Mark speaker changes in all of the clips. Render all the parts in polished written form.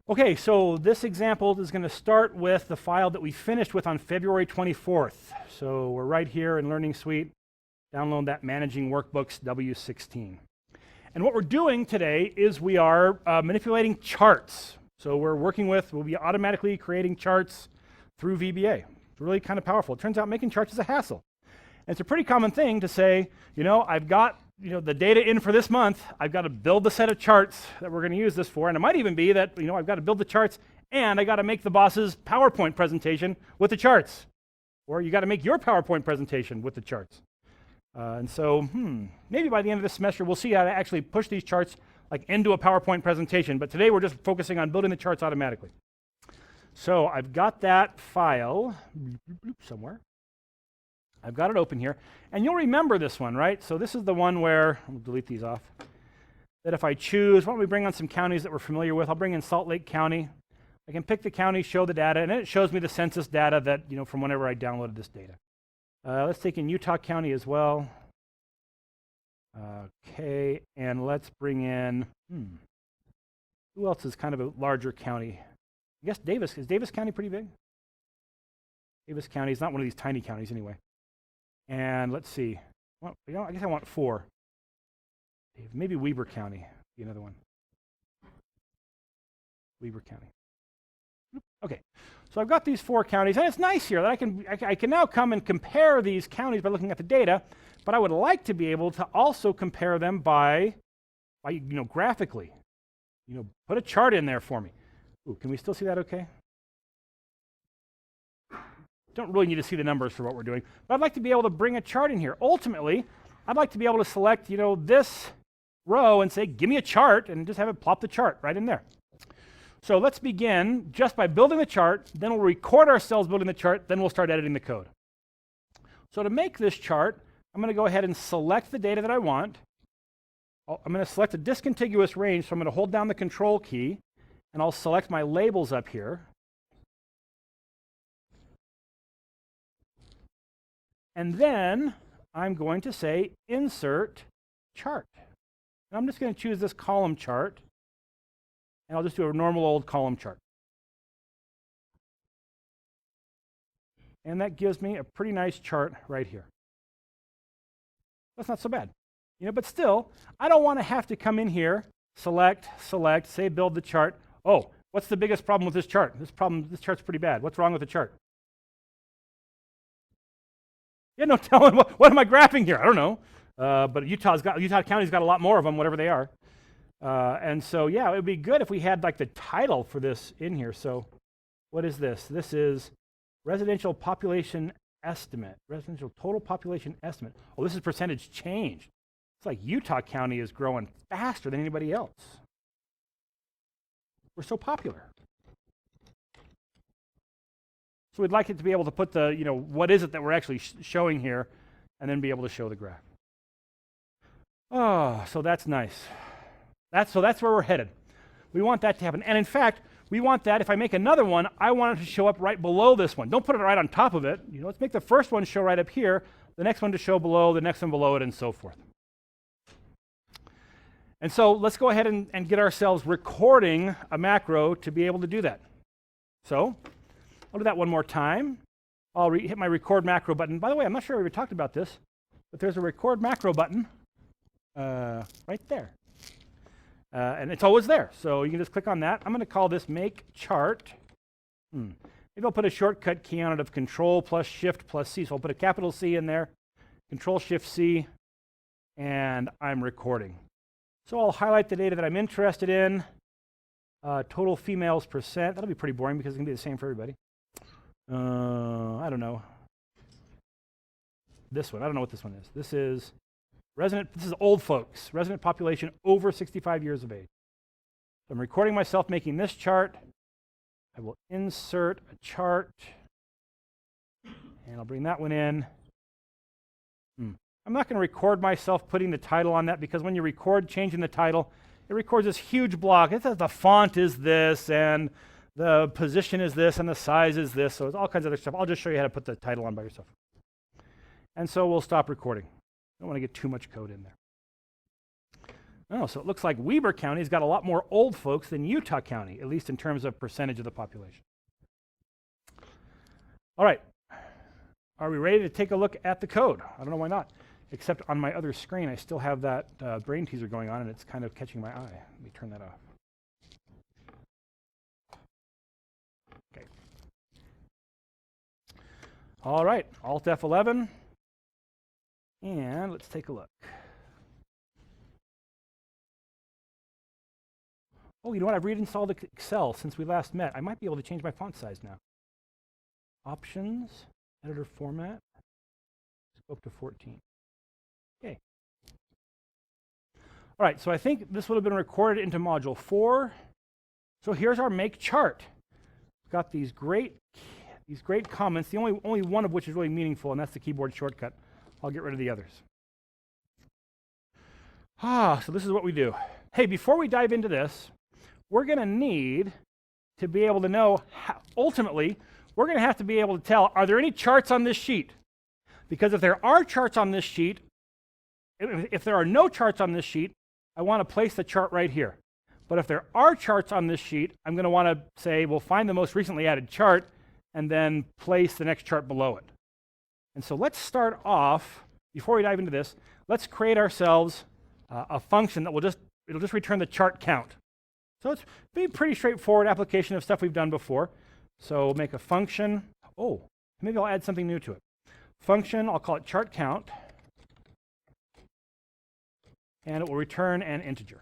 Speaker 1: Okay, so this example is going to start with the file that we finished with on February 24th. So we're right here in Learning Suite. Download that Managing Workbooks W16. And what we're doing today is we are manipulating charts. So we'll be automatically creating charts through VBA. It's really kind of powerful. It turns out making charts is a hassle. And it's a pretty common thing to say, I've got the data in for this month. I've got to build the set of charts that we're going to use this for. And it might even be that, I've got to build the charts and I got to make the boss's PowerPoint presentation with the charts. Or you got to make your PowerPoint presentation with the charts. And so, maybe by the end of this semester, we'll see how to actually push these charts like into a PowerPoint presentation. But today we're just focusing on building the charts automatically. So I've got that file somewhere. I've got it open here. And you'll remember this one, right? So this is the one where, I'll delete these off, that if I choose, why don't we bring on some counties that we're familiar with? I'll bring in Salt Lake County. I can pick the county, show the data, and it shows me the census data that, from whenever I downloaded this data. Let's take in Utah County as well. Okay, and let's bring in, who else is kind of a larger county? I guess Davis. Is Davis County pretty big? Davis County is not one of these tiny counties anyway. And let's see. Well, I guess I want 4. Maybe Weber County, be another one. Weber County. Okay, so I've got these 4 counties, and it's nice here that I can now come and compare these counties by looking at the data, but I would like to be able to also compare them by graphically. Put a chart in there for me. Ooh, can we still see that okay? Don't really need to see the numbers for what we're doing, but I'd like to be able to bring a chart in here. Ultimately, I'd like to be able to select, this row and say, give me a chart, and just have it plop the chart right in there. So let's begin just by building the chart, then we'll record ourselves building the chart, then we'll start editing the code. So to make this chart, I'm going to go ahead and select the data that I want. I'm going to select a discontiguous range, so I'm going to hold down the Control key, and I'll select my labels up here. And then I'm going to say Insert Chart. And I'm just going to choose this column chart, and I'll just do a normal old column chart. And that gives me a pretty nice chart right here. That's not so bad. But still, I don't want to have to come in here, select, say build the chart. Oh, what's the biggest problem with this chart? This chart's pretty bad. What's wrong with the chart? Yeah, no telling. What am I graphing here? I don't know. But Utah County's got a lot more of them, whatever they are. And so, yeah, it would be good if we had like the title for this in here. So what is this? This is residential population estimate, residential total population estimate. Oh, this is percentage change. It's like Utah County is growing faster than anybody else. We're so popular. So we'd like it to be able to put the, what is it that we're actually showing here, and then be able to show the graph. Oh, so that's nice. So that's where we're headed. We want that to happen. And in fact, we want that, if I make another one, I want it to show up right below this one. Don't put it right on top of it. Let's make the first one show right up here, the next one to show below, the next one below it, and so forth. And so let's go ahead and get ourselves recording a macro to be able to do that. So I'll do that one more time. I'll hit my record macro button. By the way, I'm not sure we ever talked about this, but there's a record macro button right there. And it's always there, so you can just click on that. I'm going to call this make chart. Maybe I'll put a shortcut key on it of Control plus Shift plus C. So I'll put a capital C in there, Control Shift C, and I'm recording. So I'll highlight the data that I'm interested in. Total females percent. That'll be pretty boring because it's going to be the same for everybody. I don't know. This one. I don't know what this one is. This is old folks. Resident population over 65 years of age. So I'm recording myself making this chart. I will insert a chart. And I'll bring that one in. I'm not going to record myself putting the title on that because when you record changing the title, it records this huge block. It says the font is this, and the position is this, and the size is this. So it's all kinds of other stuff. I'll just show you how to put the title on by yourself. And so we'll stop recording. Don't want to get too much code in there. Oh, so it looks like Weber County's got a lot more old folks than Utah County, at least in terms of percentage of the population. All right. Are we ready to take a look at the code? I don't know why not. Except on my other screen, I still have that brain teaser going on, and it's kind of catching my eye. Let me turn that off. Okay. All right, Alt F11. And let's take a look. Oh, you know what? I've reinstalled Excel since we last met. I might be able to change my font size now. Options, editor format, scope to 14. Okay. All right, so I think this would have been recorded into module 4. So here's our make chart. We've got these great comments, the only one of which is really meaningful, and that's the keyboard shortcut. I'll get rid of the others. So this is what we do. Hey, before we dive into this, we're going to need to be able to know, ultimately, we're going to have to be able to tell, are there any charts on this sheet? Because if there are charts on this sheet, if there are no charts on this sheet, I want to place the chart right here. But if there are charts on this sheet, I'm going to want to say, well, find the most recently added chart, and then place the next chart below it. And so let's start off, before we dive into this, let's create ourselves a function that it'll just return the chart count. So it's a pretty straightforward application of stuff we've done before. So we'll make a function. Oh, maybe I'll add something new to it. Function, I'll call it chart count. And it will return an integer.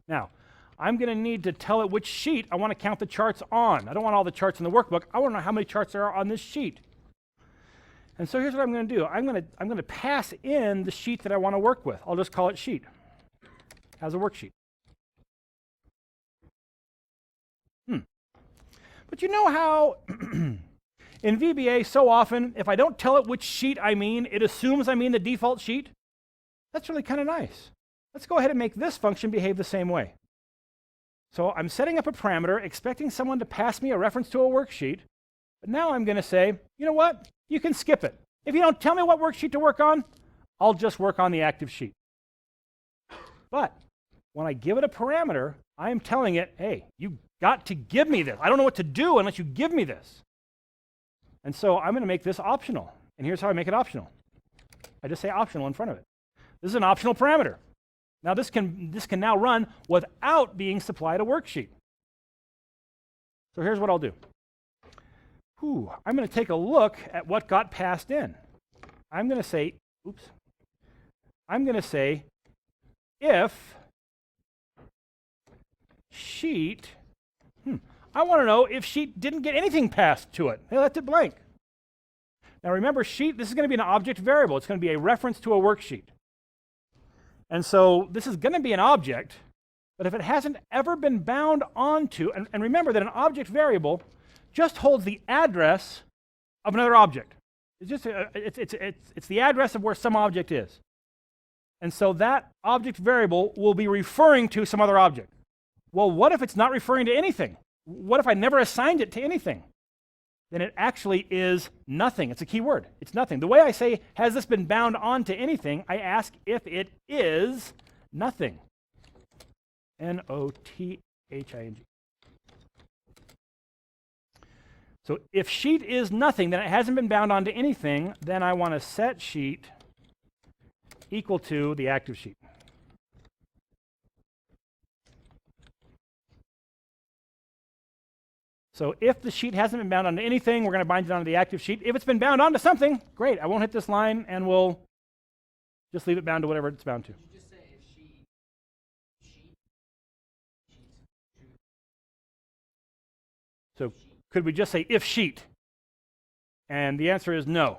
Speaker 1: Now, I'm going to need to tell it which sheet I want to count the charts on. I don't want all the charts in the workbook. I want to know how many charts there are on this sheet. And so here's what I'm going to do. I'm going to pass in the sheet that I want to work with. I'll just call it sheet as a worksheet. But you know how in VBA so often, if I don't tell it which sheet I mean, it assumes I mean the default sheet? That's really kind of nice. Let's go ahead and make this function behave the same way. So I'm setting up a parameter, expecting someone to pass me a reference to a worksheet. But now I'm going to say, you know what? You can skip it. If you don't tell me what worksheet to work on, I'll just work on the active sheet. But when I give it a parameter, I am telling it, hey, you got to give me this. I don't know what to do unless you give me this. And so I'm going to make this optional. And here's how I make it optional. I just say optional in front of it. This is an optional parameter. Now this can now run without being supplied a worksheet. So here's what I'll do. I'm going to take a look at what got passed in. I'm going to say, if sheet, I want to know if sheet didn't get anything passed to it. They left it blank. Now remember, sheet, this is going to be an object variable. It's going to be a reference to a worksheet. And so this is going to be an object, but if it hasn't ever been bound onto, and remember that an object variable just holds the address of another object. It's just it's the address of where some object is. And so that object variable will be referring to some other object. Well, what if it's not referring to anything? What if I never assigned it to anything? Then it actually is nothing. It's a key word. It's nothing. The way I say, has this been bound onto anything, I ask if it is nothing. Nothing. So if sheet is nothing, then it hasn't been bound onto anything, then I want to set sheet equal to the active sheet. So if the sheet hasn't been bound onto anything, we're going to bind it onto the active sheet. If it's been bound onto something, great. I won't hit this line, and we'll just leave it bound to whatever it's bound to.
Speaker 2: Did you just say if sheet?
Speaker 1: So could we just say if sheet? And the answer is no.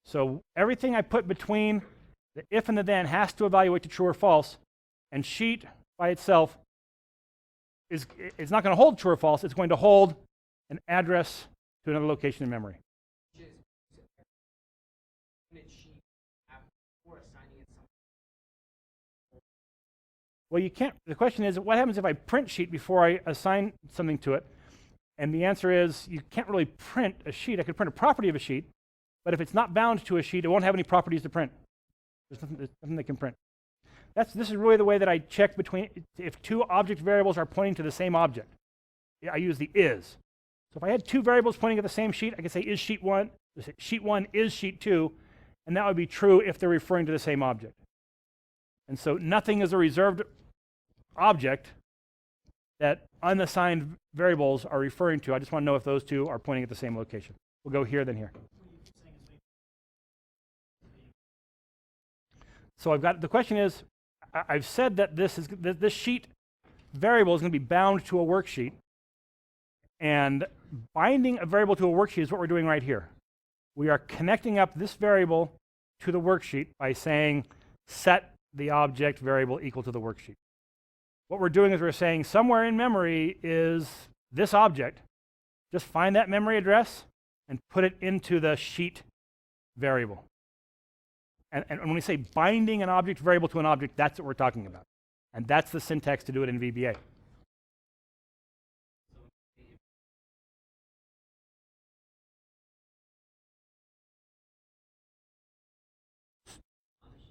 Speaker 1: So everything I put between the if and the then has to evaluate to true or false, and sheet by itself it's not going to hold true or false. It's going to hold an address to another location in memory. Well, you can't. The question is, what happens if I print sheet before I assign something to it? And the answer is, you can't really print a sheet. I could print a property of a sheet, but if it's not bound to a sheet, it won't have any properties to print. There's nothing they can print. This is really the way that I check between, if two object variables are pointing to the same object. I use the is. So if I had two variables pointing at the same sheet, I could say is sheet 1, sheet 1 is sheet 2, and that would be true if they're referring to the same object. And so nothing is a reserved object that unassigned variables are referring to. I just want to know if those two are pointing at the same location. We'll go here, then here. So I've got, the question is, I've said that this sheet variable is going to be bound to a worksheet, and binding a variable to a worksheet is what we're doing right here. We are connecting up this variable to the worksheet by saying set the object variable equal to the worksheet. What we're doing is we're saying somewhere in memory is this object. Just find that memory address and put it into the sheet variable. And when we say binding an object variable to an object, that's what we're talking about. And that's the syntax to do it in VBA.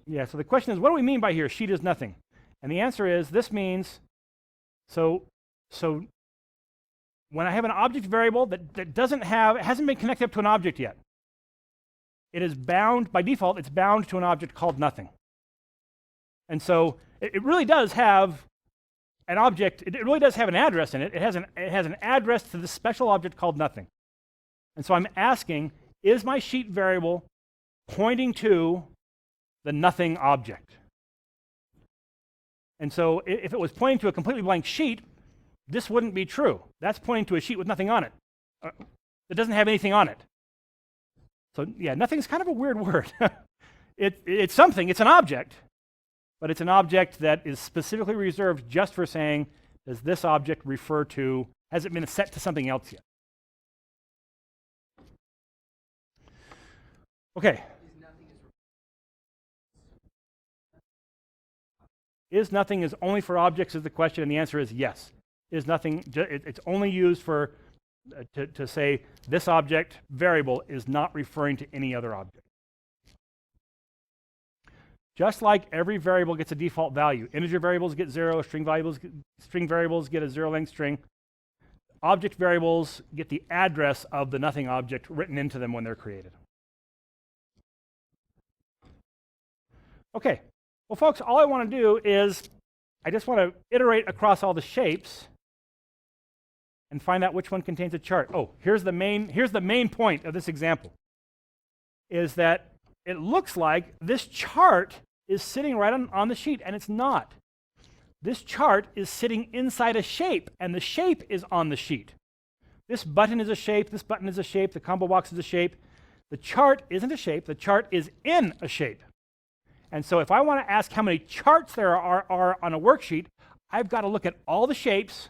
Speaker 1: Yeah, so the question is, what do we mean by here, sheet is nothing? And the answer is, this means, so when I have an object variable that hasn't been connected up to an object yet, it is bound, by default, it's bound to an object called nothing. And so it really does have an object, it really does have an address in it. It has an address to this special object called nothing. And so I'm asking, is my sheet variable pointing to the nothing object? And so if it was pointing to a completely blank sheet, this wouldn't be true. That's pointing to a sheet with nothing on it. It doesn't have anything on it. So yeah, nothing is kind of a weird word. It's something, it's an object, but it's an object that is specifically reserved just for saying, does this object refer to, has it been set to something else yet? Okay. Is nothing is only for objects is the question, and the answer is yes. Is nothing, it's only used for to say this object variable is not referring to any other object. Just like every variable gets a default value. Integer variables get 0, string variables get a 0-length string. Object variables get the address of the nothing object written into them when they're created. Okay. Well, folks, all I want to do is I just want to iterate across all the shapes and find out which one contains a chart. Oh, here's the main point of this example, is that it looks like this chart is sitting right on the sheet, and it's not. This chart is sitting inside a shape, and the shape is on the sheet. This button is a shape, this button is a shape, the combo box is a shape. The chart isn't a shape, the chart is in a shape. And so if I want to ask how many charts there are on a worksheet, I've got to look at all the shapes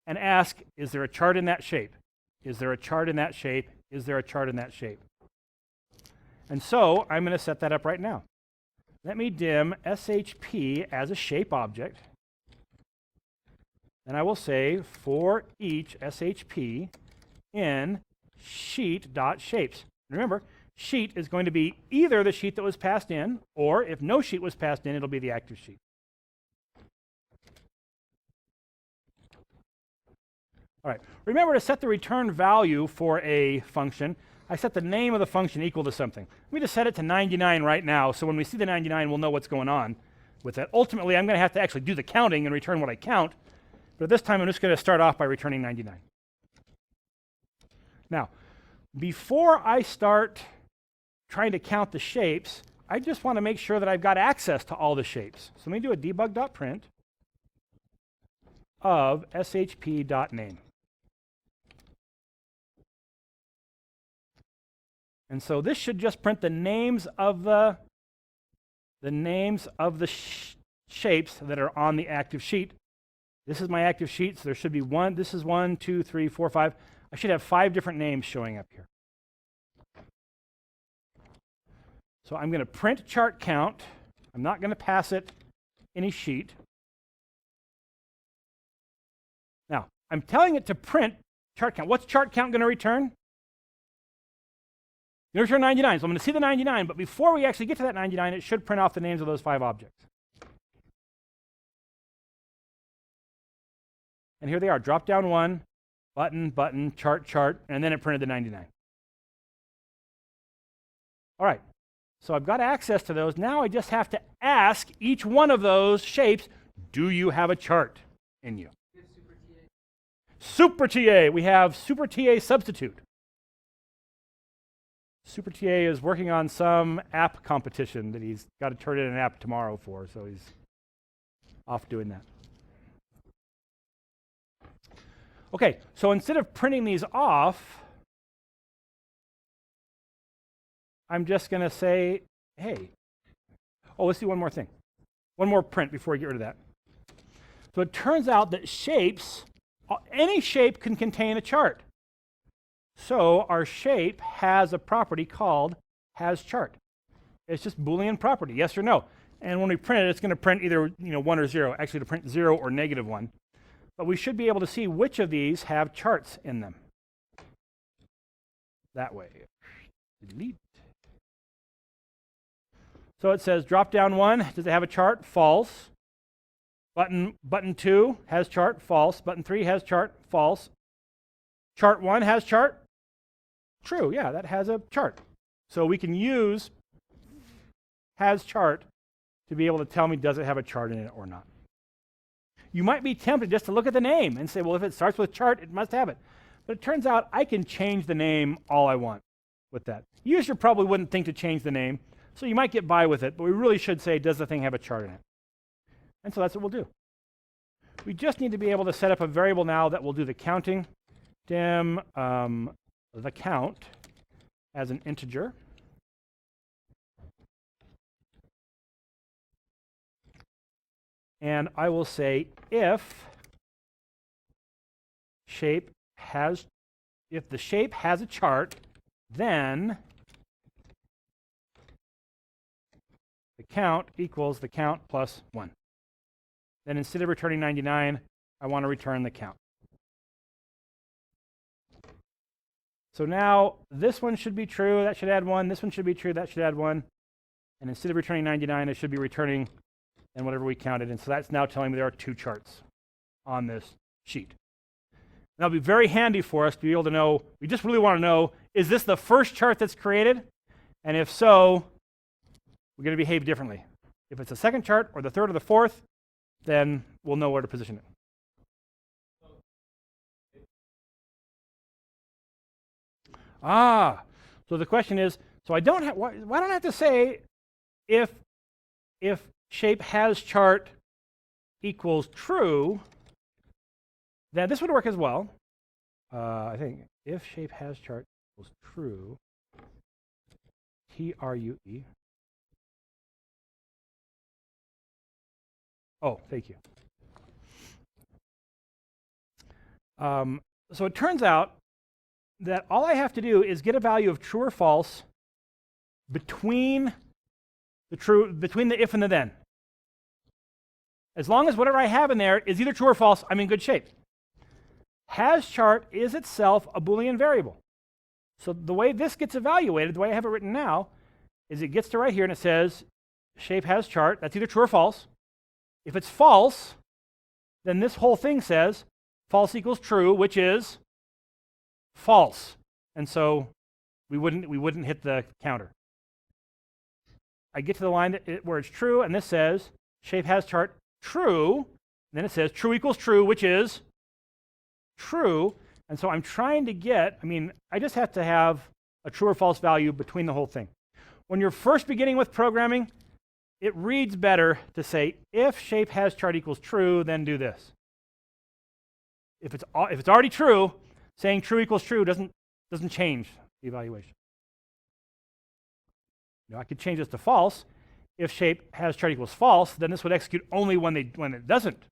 Speaker 1: and ask, is there a chart in that shape? Is there a chart in that shape? Is there a chart in that shape? And so I'm going to set that up right now. Let me dim SHP as a shape object. And I will say for each SHP in sheet.shapes. Remember, sheet is going to be either the sheet that was passed in, or if no sheet was passed in, it'll be the active sheet. All right, remember to set the return value for a function. I set the name of the function equal to something. Let me just set it to 99 right now, so when we see the 99, we'll know what's going on with it. Ultimately, I'm going to have to actually do the counting and return what I count, but this time I'm just going to start off by returning 99. Now, before I start trying to count the shapes, I just want to make sure that I've got access to all the shapes. So let me do a debug.print of shp.name. And so this should just print the names of the shapes that are on the active sheet. This is my active sheet, so there should be one. This is 1, 2, 3, 4, 5. I should have 5 different names showing up here. So I'm going to print chart count. I'm not going to pass it any sheet. Now, I'm telling it to print chart count. What's chart count going to return? It's going to return 99. So I'm going to see the 99, but before we actually get to that 99, it should print off the names of those 5 objects. And here they are, drop down 1, button, button, chart, chart, and then it printed the 99. All right, so I've got access to those. Now I just have to ask each one of those shapes, do you have a chart in you? Super TA. We have Super TA substitute. Super TA is working on some app competition that he's got to turn in an app tomorrow for, so he's off doing that. Okay, so instead of printing these off, I'm just going to say, hey, oh, let's do one more thing. One more print before we get rid of that. So it turns out that shapes, any shape can contain a chart. So our shape has a property called hasChart. It's just Boolean property, yes or no. And when we print it, it's going to print either 1 or 0. Actually, to print 0 or -1. But we should be able to see which of these have charts in them. That way. Delete. So it says drop down 1, does it have a chart? False. Button 2 has chart, false. Button 3 has chart, false. Chart 1 has chart? True, yeah, that has a chart. So we can use hasChart to be able to tell me does it have a chart in it or not. You might be tempted just to look at the name and say, well, if it starts with chart, it must have it. But it turns out I can change the name all I want with that. User probably wouldn't think to change the name, so you might get by with it, but we really should say, does the thing have a chart in it? And so that's what we'll do. We just need to be able to set up a variable now that will do the counting. Dim the count as an integer. And I will say if the shape has a chart, then the count equals the count plus 1. Then instead of returning 99, I want to return the count. So now this one should be true, that should add 1. This one should be true, that should add 1. And instead of returning 99, it should be returning and whatever we counted. And so that's now telling me there are 2 charts on this sheet. And that'll be very handy for us to be able to know, we just really want to know, is this the first chart that's created? And if so, we're going to behave differently. If it's the second chart or the third or the fourth, then we'll know where to position it. So the question is, so I don't have, why don't I have to say if shape has chart equals true, then this would work as well. I think if shape has chart equals true, T-R-U-E. Oh, thank you. So it turns out that all I have to do is get a value of true or false between the if and the then. As long as whatever I have in there is either true or false, I'm in good shape. hasChart is itself a Boolean variable. So the way this gets evaluated, the way I have it written now, is it gets to right here and it says shape has chart. That's either true or false. If it's false, then this whole thing says false equals true, which is false. And so we wouldn't hit the counter. I get to the line where it's true, and this says shape has chart true. And then it says true equals true, which is true. And so I'm trying to get, I just have to have a true or false value between the whole thing. When you're first beginning with programming, it reads better to say if shape has chart equals true, then do this. If it's already true, saying true equals true doesn't change the evaluation. I could change this to false. If shape has chart equals false, then this would execute only when it doesn't.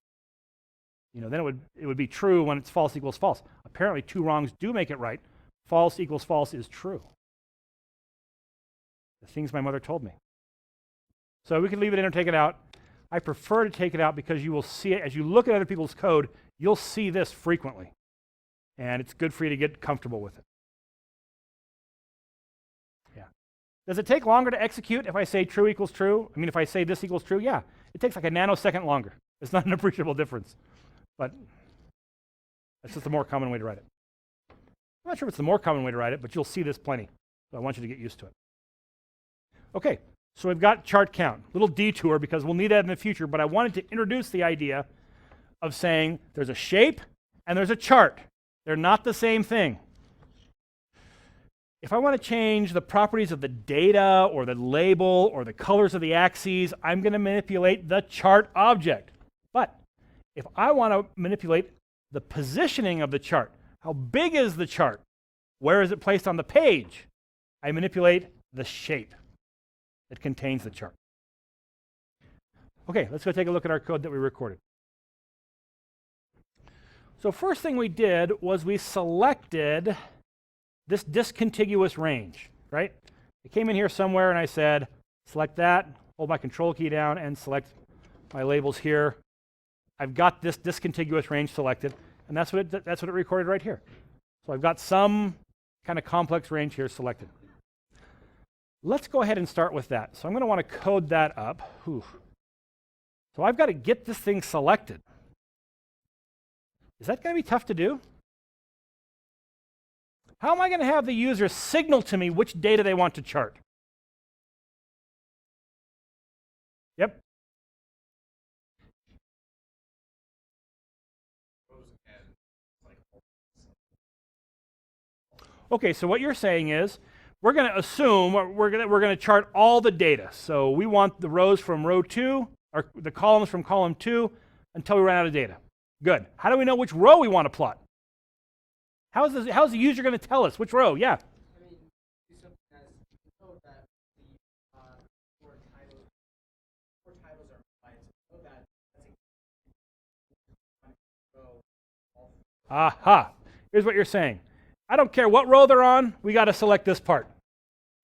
Speaker 1: Then it would be true when it's false equals false. Apparently, 2 wrongs do make it right. False equals false is true. The things my mother told me. So we can leave it in or take it out. I prefer to take it out because you will see it as you look at other people's code. You'll see this frequently, and it's good for you to get comfortable with it. Yeah. Does it take longer to execute if I say true equals true? If I say this equals true, yeah, it takes like a nanosecond longer. It's not an appreciable difference, but That's just the more common way to write it. I'm not sure if it's the more common way to write it, but you'll see this plenty. So I want you to get used to it. Okay, so we've got chart count. Little detour because we'll need that in the future, but I wanted to introduce the idea of saying there's a shape and there's a chart. They're not the same thing. If I want to change the properties of the data or the label or the colors of the axes, I'm going to manipulate the chart object. But if I want to manipulate the positioning of the chart, how big is the chart? Where is it placed on the page? I manipulate the shape that contains the chart. Okay, let's go take a look at our code that we recorded. So first thing we did was we selected this discontiguous range, right? I came in here somewhere and I said, select that, hold my control key down and select my labels here. I've got this discontiguous range selected, and that's what it recorded right here. So I've got some kind of complex range here selected. Let's go ahead and start with that. So I'm going to want to code that up. Whew. So I've got to get this thing selected. Is that going to be tough to do? How am I going to have the user signal to me which data they want to chart? Yep. Okay, so what you're saying is we're going to assume we're going to chart all the data. So we want the rows from row 2 or the columns from column 2 until we run out of data. Good. How do we know which row we want to plot? How's the user going to tell us which row? Yeah.
Speaker 2: I mean, do something as code that the four titles are applied, so that row.
Speaker 1: Aha. Here's what you're saying. I don't care what row they're on, we got to select this part.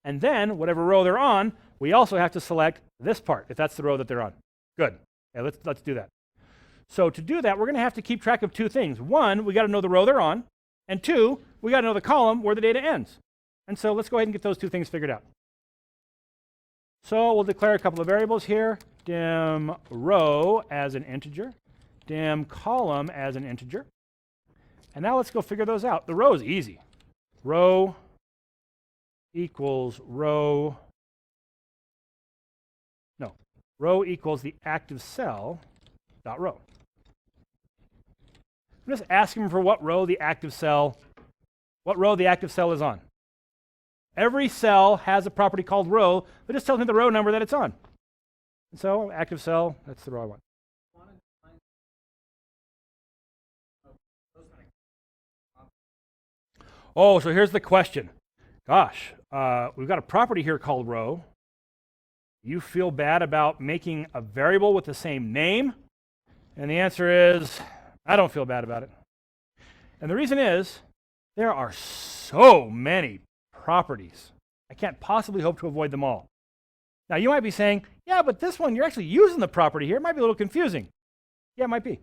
Speaker 1: And then, whatever row they're on, we also have to select this part, if that's the row that they're on. Good. Okay, let's do that. So to do that, we're going to have to keep track of two things. One, we got to know the row they're on. And two, we got to know the column where the data ends. And so let's go ahead and get those two things figured out. So we'll declare a couple of variables here. Dim row as an integer. Dim column as an integer. And now let's go figure those out. The row is easy. Row equals row. No, row equals the active cell dot row. I'm just asking for what row the active cell is on. Every cell has a property called row that just tells me the row number that it's on. And so active cell, that's the row I want. Oh, so here's the question. Gosh, we've got a property here called row. You feel bad about making a variable with the same name? And the answer is, I don't feel bad about it. And the reason is, there are so many properties. I can't possibly hope to avoid them all. Now, you might be saying, yeah, but this one, you're actually using the property here. It might be a little confusing. Yeah, it might be.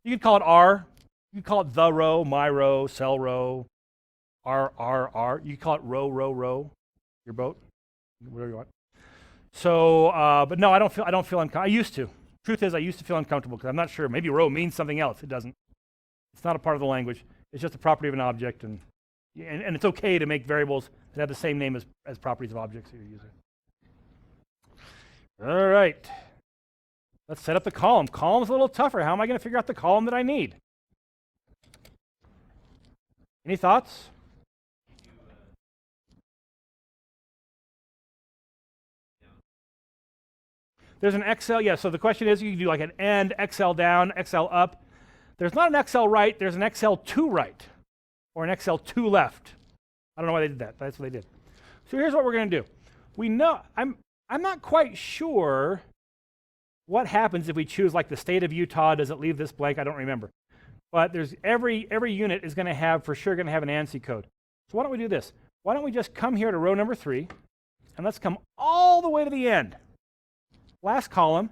Speaker 1: You could call it R. You could call it the row, my row, cell row, R. You could call it row, your boat, whatever you want. So, but no, I don't feel uncomfortable. I used to. Truth is, I used to feel uncomfortable because I'm not sure. Maybe row means something else. It doesn't. It's not a part of the language. It's just a property of an object, and it's okay to make variables that have the same name as properties of objects that you're using. All right. Let's set up the column. Column's a little tougher. How am I going to figure out the column that I need? Any thoughts? There's an XL, yeah, so the question is, you can do like an and, XL down, XL up. There's not an XL right, there's an XL2 right, or an XL2 left. I don't know why they did that, but that's what they did. So here's what we're going to do. We know, I'm not quite sure what happens if we choose like the state of Utah. Does it leave this blank? I don't remember. But there's every unit is going to have, for sure, going to have an ANSI code. So why don't we do this? Why don't we just come here to row number 3, and let's come all the way to the end. Last column,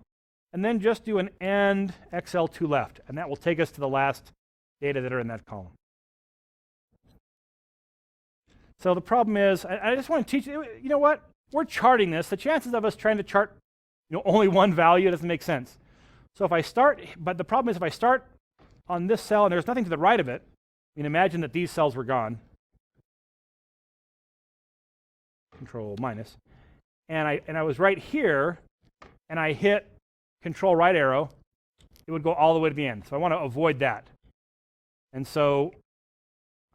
Speaker 1: and then just do an end XL2 left, and that will take us to the last data that are in that column. So the problem is, I just want to teach you, you know what? We're charting this. The chances of us trying to chart only one value doesn't make sense. So if I start, but the problem is if I start on this cell, and there's nothing to the right of it. I mean, imagine that these cells were gone. Control minus. And I was right here, and I hit Control right arrow, it would go all the way to the end. So I want to avoid that. And so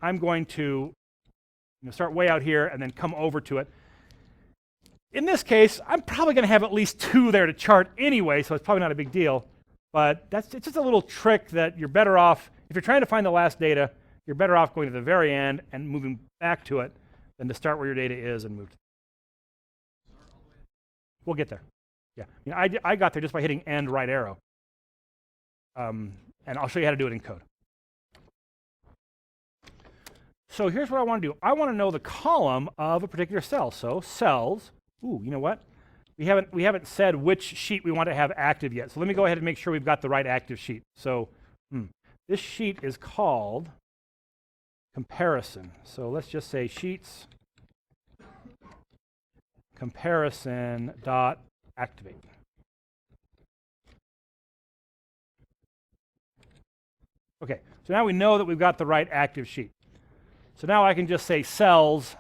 Speaker 1: I'm going to start way out here and then come over to it. In this case, I'm probably going to have at least 2 there to chart anyway, so it's probably not a big deal. But it's just a little trick that you're better off, if you're trying to find the last data, you're better off going to the very end and moving back to it than to start where your data is and move. We'll get there. Yeah, I got there just by hitting end right arrow. And I'll show you how to do it in code. So here's what I want to do. I want to know the column of a particular cell. So cells. Ooh, you know what? We haven't said which sheet we want to have active yet. So let me go ahead and make sure we've got the right active sheet. So this sheet is called comparison. So let's just say sheets comparison dot activate. Okay, so now we know that we've got the right active sheet. So now I can just say cells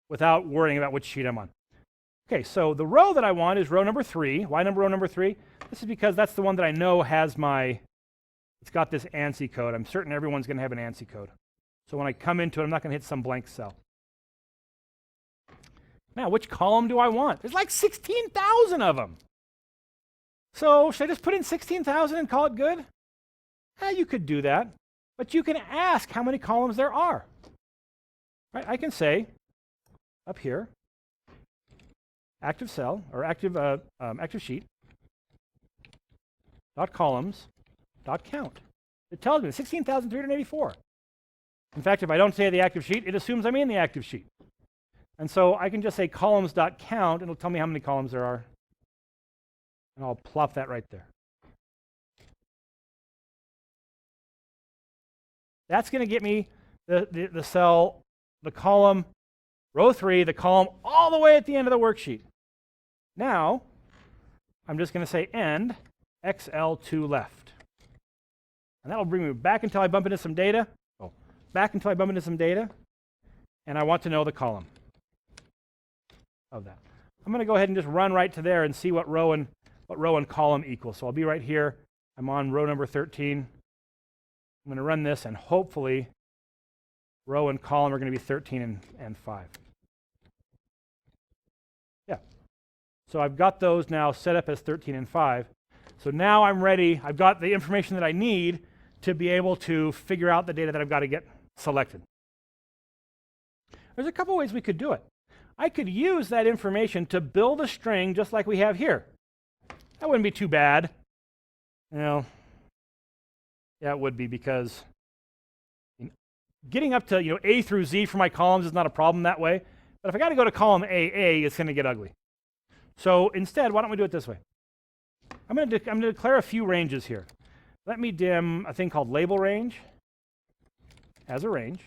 Speaker 1: without worrying about which sheet I'm on. Okay, so the row that I want is row number 3. Why row number 3? This is because that's the one that I know has it's got this ANSI code. I'm certain everyone's going to have an ANSI code. So when I come into it, I'm not going to hit some blank cell. Now, which column do I want? There's like 16,000 of them. So should I just put in 16,000 and call it good? You could do that, but you can ask how many columns there are. Right? I can say up here, active cell or active sheet dot columns dot count. It tells me 16,384. In fact, if I don't say the active sheet, it assumes I'm in the active sheet. And so I can just say columns dot count, and it'll tell me how many columns there are. And I'll plop that right there. That's going to get me the cell, the column, row 3, the column all the way at the end of the worksheet. Now, I'm just going to say end XL2 left. And that'll bring me back until I bump into some data. And I want to know the column of that. I'm going to go ahead and just run right to there and see what row and column equals. So I'll be right here. I'm on row number 13. I'm going to run this, and hopefully row and column are going to be 13 and 5. Yeah. So I've got those now set up as 13 and 5. So now I'm ready. I've got the information that I need to be able to figure out the data that I've got to get selected. There's a couple ways we could do it. I could use that information to build a string just like we have here. That wouldn't be too bad. Yeah, it would be, because getting up to A through Z for my columns is not a problem that way. But if I got to go to column AA, it's going to get ugly. So instead, why don't we do it this way? I'm going to declare a few ranges here. Let me dim a thing called label range as a range.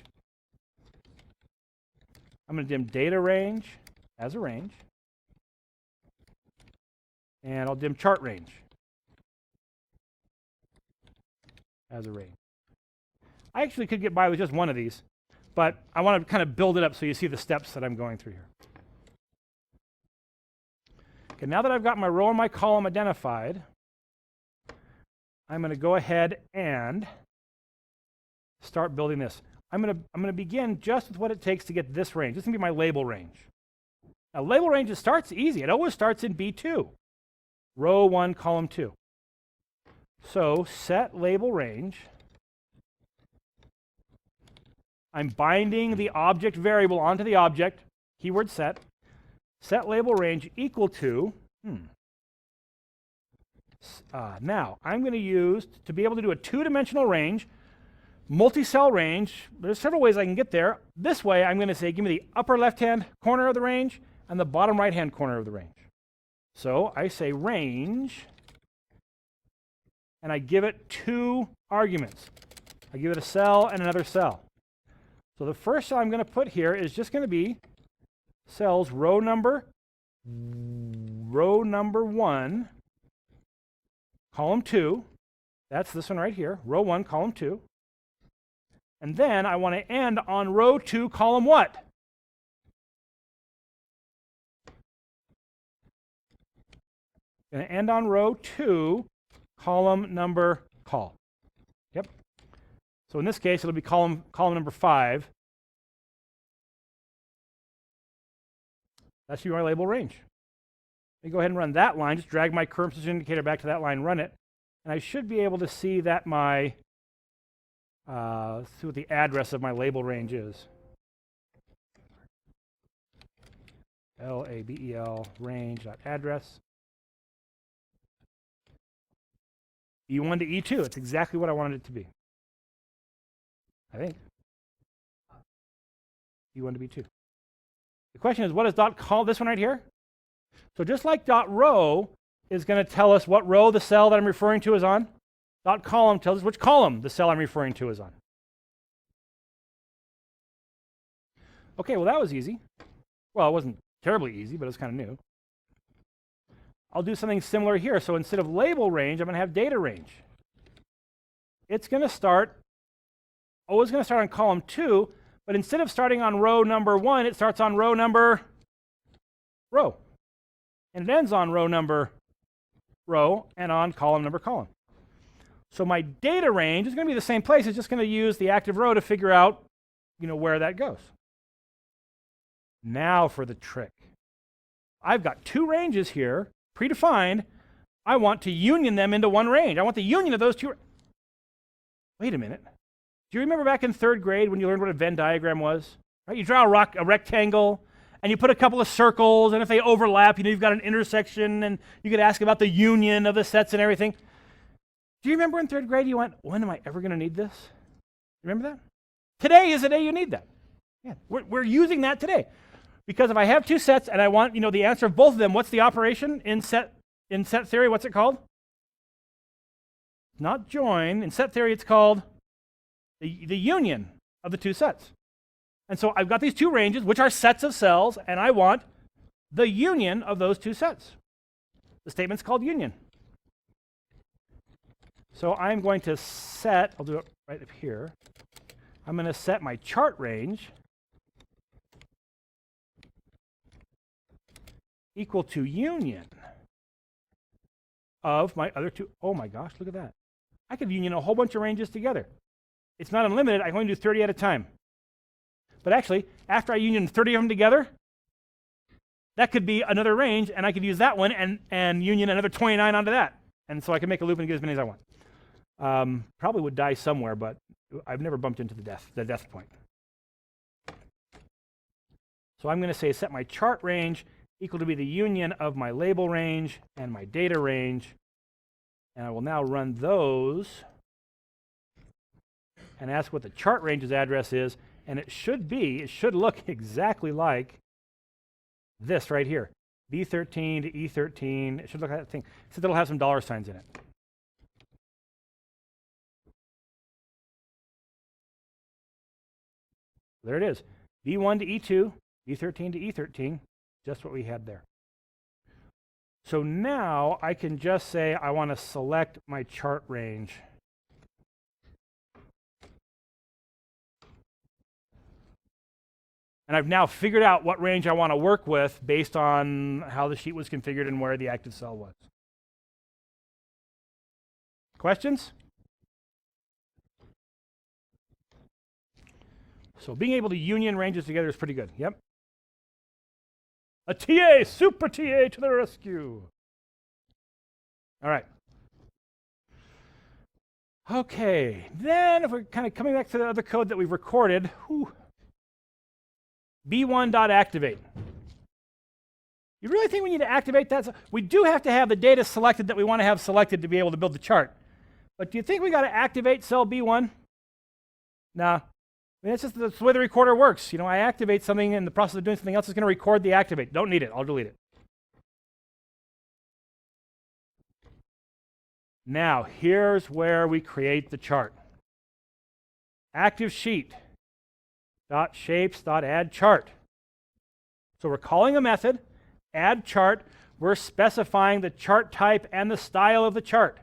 Speaker 1: I'm going to dim data range as a range. And I'll dim chart range as a range. I actually could get by with just one of these, but I want to kind of build it up so you see the steps that I'm going through here. Okay, now that I've got my row and my column identified, I'm going to go ahead and start building this. I'm going to begin just with what it takes to get this range. This is going to be my label range. Now, label range, it starts easy. It always starts in B2, row 1, column 2. So set label range. I'm binding the object variable onto the object, keyword set. Set label range equal to, now I'm going to use, to be able to do a 2-dimensional range, multi-cell range, there's several ways I can get there. This way I'm going to say, give me the upper left-hand corner of the range and the bottom right-hand corner of the range. So I say range, and I give it 2 arguments. I give it a cell and another cell. So the first cell I'm going to put here is just going to be cells row number 1, column 2, That's this one right here, row 1, column 2. And then I want to end on row 2, column what? Going to end on row 2, column number call. Yep. So in this case, it'll be column number 5. That should be my label range. Let me go ahead and run that line. Just drag my current position indicator back to that line, run it. And I should be able to see that my, let's see what the address of my label range is. label range.address. E1 to E2. It's exactly what I wanted it to be. I think. E1 to B2. The question is, what does dot call this one right here? So just like dot row is going to tell us what row the cell that I'm referring to is on, dot column tells us which column the cell I'm referring to is on. Okay, well that was easy. Well, it wasn't terribly easy, but it's kind of new. I'll do something similar here. So instead of label range, I'm going to have data range. It's going to start, always going to start on column 2, but instead of starting on row number 1, it starts on row number row. And it ends on row number row and on column number column. So my data range is going to be the same place. It's just going to use the active row to figure out, where that goes. Now for the trick. I've got 2 ranges here, predefined. I want to union them into one range. I want the union of those 2. Wait a minute. Do you remember back in 3rd grade when you learned what a Venn diagram was? Right? You draw a rectangle, and you put a couple of circles, and if they overlap, you've got an intersection, and you could ask about the union of the sets and everything. Do you remember in 3rd grade you went, when am I ever going to need this? Remember that? Today is the day you need that. Yeah, we're using that today. Because if I have 2 sets and I want, the answer of both of them, what's the operation in set theory? What's it called? Not join. In set theory, it's called the union of the 2 sets. And so I've got these 2 ranges, which are sets of cells, and I want the union of those 2 sets. The statement's called union. So I'm going to set, I'll do it right up here. I'm going to set my chart range equal to union of my other 2. Oh my gosh, look at that. I could union a whole bunch of ranges together. It's not unlimited. I can only do 30 at a time. But actually, after I union 30 of them together, that could be another range, and I could use that one and union another 29 onto that. And so I can make a loop and get as many as I want. Probably would die somewhere, but I've never bumped into the death point. So I'm going to say set my chart range equal to be the union of my label range and my data range. And I will now run those and ask what the chart range's address is. And it should look exactly like this right here. B13 to E13. It should look like that thing, except it'll have some dollar signs in it. There it is. B1 to E2, B13 to E13. Just what we had there. So now I can just say I want to select my chart range. And I've now figured out what range I want to work with based on how the sheet was configured and where the active cell was. Questions? So being able to union ranges together is pretty good. Yep. A TA, super TA to the rescue. All right. Okay, then if we're kind of coming back to the other code that we've recorded, B1.activate. You really think we need to activate that? We do have to have the data selected that we want to have selected to be able to build the chart. But do you think we got to activate cell B1? Nah. I mean, that's just the way the recorder works. I activate something in the process of doing something else. It's going to record the activate. Don't need it. I'll delete it. Now, here's where we create the chart. Active sheet dot shapes dot add chart. So we're calling a method, add chart. We're specifying the chart type and the style of the chart.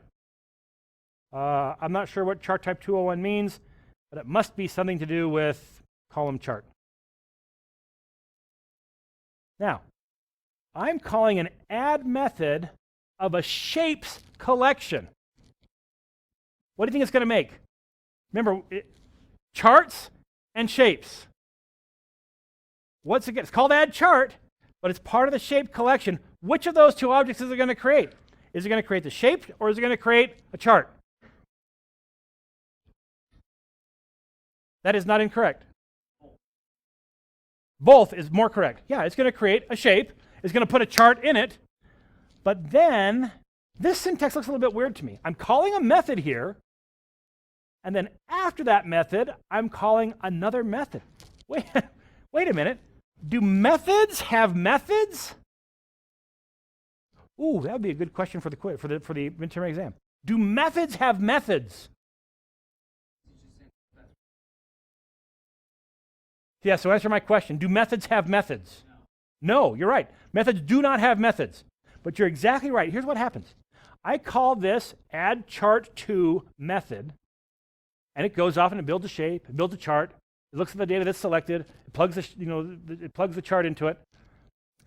Speaker 1: I'm not sure what chart type 201 means, but it must be something to do with column chart. Now, I'm calling an add method of a shapes collection. What do you think it's going to make? Remember, charts and shapes. What's it? It's called add chart, but it's part of the shape collection. Which of those two objects is it going to create? Is it going to create the shape, or is it going to create a chart? That is not incorrect. Both is more correct. Yeah, it's going to create a shape. It's going to put a chart in it. But then, this syntax looks a little bit weird to me. I'm calling a method here, and then after that method, I'm calling another method. Wait a minute. Do methods have methods? Ooh, that would be a good question for the quiz, for the midterm exam. Do methods have methods? Yeah, so answer my question. Do methods have methods? No, you're right. Methods do not have methods. But you're exactly right. Here's what happens. I call this add chart to method, and it goes off and it builds a shape, it builds a chart, it looks at the data that's selected, it plugs it plugs the chart into it.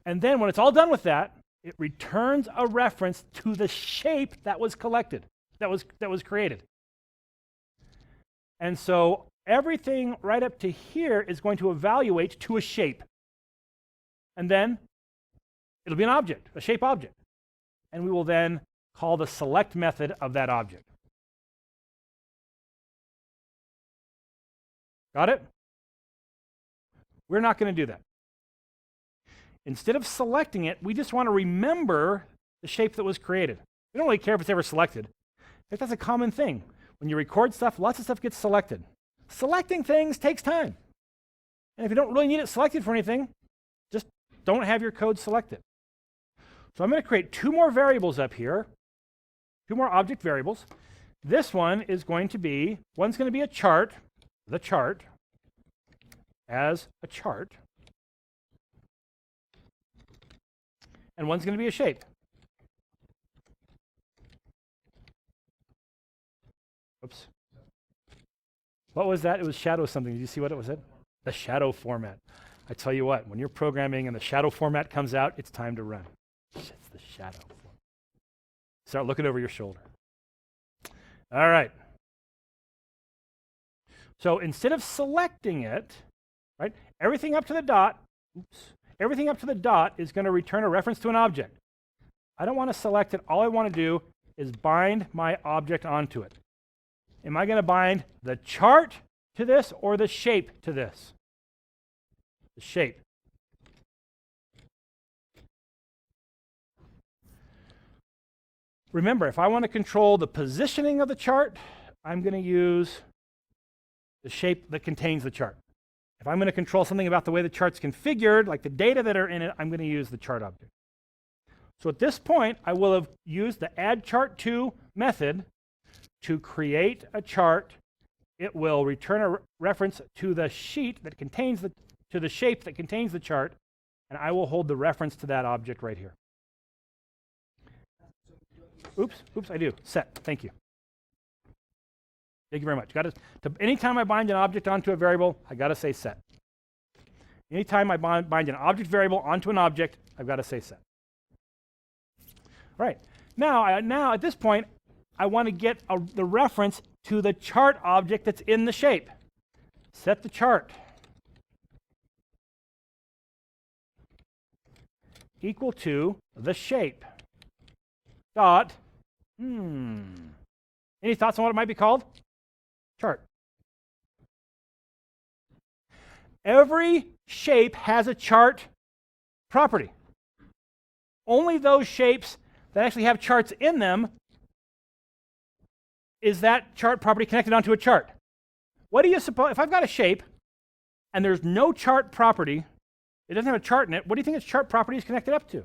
Speaker 1: And then when it's all done with that, it returns a reference to the shape that was collected, that was created. And so everything right up to here is going to evaluate to a shape. And then it'll be an object, a shape object. And we will then call the select method of that object. Got it? We're not going to do that. Instead of selecting it, we just want to remember the shape that was created. We don't really care if it's ever selected. In fact, that's a common thing. When you record stuff, lots of stuff gets selected. Selecting things takes time. And if you don't really need it selected for anything, just don't have your code selected. So I'm going to create two more variables up here, two more object variables. This one is going to be, one's going to be a chart, the chart, as a chart. And one's going to be a shape. Oops. What was that? It was shadow something. Did you see what it was? The shadow format. I tell you what, when you're programming and the shadow format comes out, it's time to run. It's the shadow format. Start looking over your shoulder. All right. So instead of selecting it, right, everything up to the dot, everything up to the dot is going to return a reference to an object. I don't want to select it. All I want to do is bind my object onto it. Am I going to bind the chart to this or the shape to this? The shape. Remember, if I want to control the positioning of the chart, I'm going to use the shape that contains the chart. If I'm going to control something about the way the chart's configured, like the data that are in it, I'm going to use the chart object. So at this point, I will have used the add chart to method to create a chart. It will return a reference to the sheet that contains to the shape that contains the chart, and I will hold the reference to that object right here. Oops, I do. Set. Thank you. Thank you very much. Anytime I bind an object onto a variable, I got to say set. Anytime I bind an object variable onto an object, I've got to say set. All right. Now at this point, I want to get the reference to the chart object that's in the shape. Set the chart equal to the shape dot. Any thoughts on what it might be called? Chart. Every shape has a chart property. Only those shapes that actually have charts in them is that chart property connected onto a chart. What do you suppose, if I've got a shape and there's no chart property, it doesn't have a chart in it, what do you think its chart property is connected up to?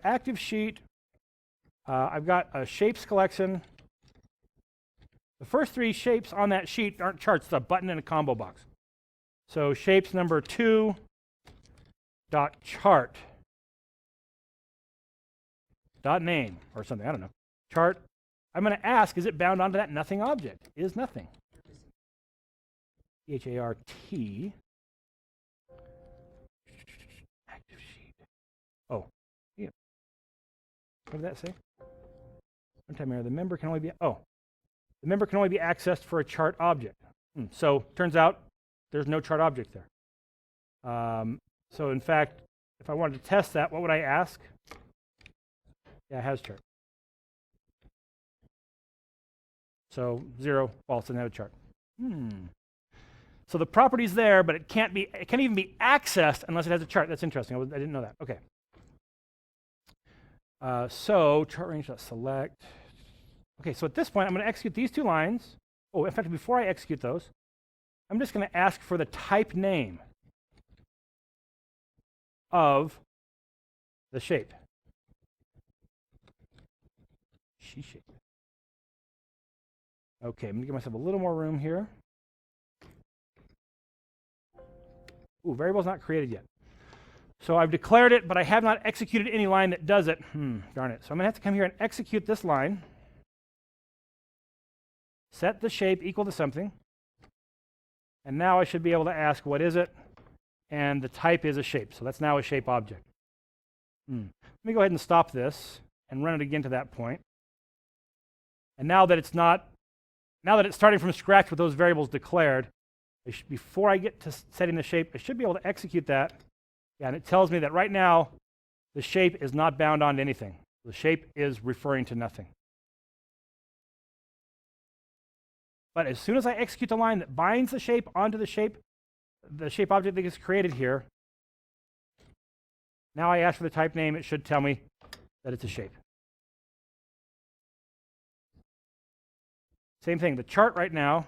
Speaker 1: Active sheet, I've got a shapes collection. The first three shapes on that sheet aren't charts, it's a button and a combo box. So shapes number 2 dot chart dot name or something, I don't know. Chart. I'm going to ask, is it bound onto that nothing object? Is nothing. Chart. Active sheet. Oh, yeah. What did that say? Runtime error. The member can only be, the member can only be accessed for a chart object. So turns out there's no chart object there. So in fact, if I wanted to test that, what would I ask? Yeah, it has chart. So 0, false, doesn't have a chart. So the property's there, but it can't even be accessed unless it has a chart. That's interesting. I didn't know that. Okay. So chart range.select. Okay, so at this point, I'm going to execute these 2 lines. Oh, in fact, before I execute those, I'm just going to ask for the type name of the shape. Shape. Okay, I'm going to give myself a little more room here. Ooh, variable's not created yet. So I've declared it, but I have not executed any line that does it. Darn it. So I'm going to have to come here and execute this line. Set the shape equal to something. And now I should be able to ask, what is it? And the type is a shape. So that's now a shape object. Let me go ahead and stop this and run it again to that point. And now that it's starting from scratch with those variables declared, before I get to setting the shape, I should be able to execute that. Yeah, and it tells me that right now, the shape is not bound onto anything. The shape is referring to nothing. But as soon as I execute the line that binds the shape onto the shape object that gets created here, now I ask for the type name, it should tell me that it's a shape. Same thing, the chart right now,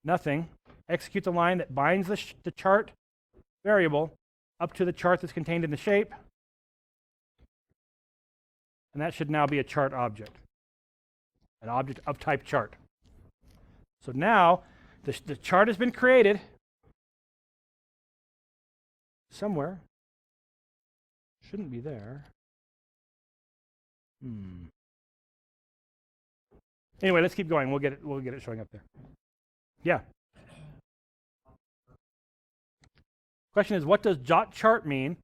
Speaker 1: nothing. Execute the line that binds the chart variable up to the chart that's contained in the shape. And that should now be a chart object, an object of type chart. So now the chart has been created somewhere. Shouldn't be there. Anyway, let's keep going. We'll get it showing up there. Yeah. Question is, what does dot chart mean?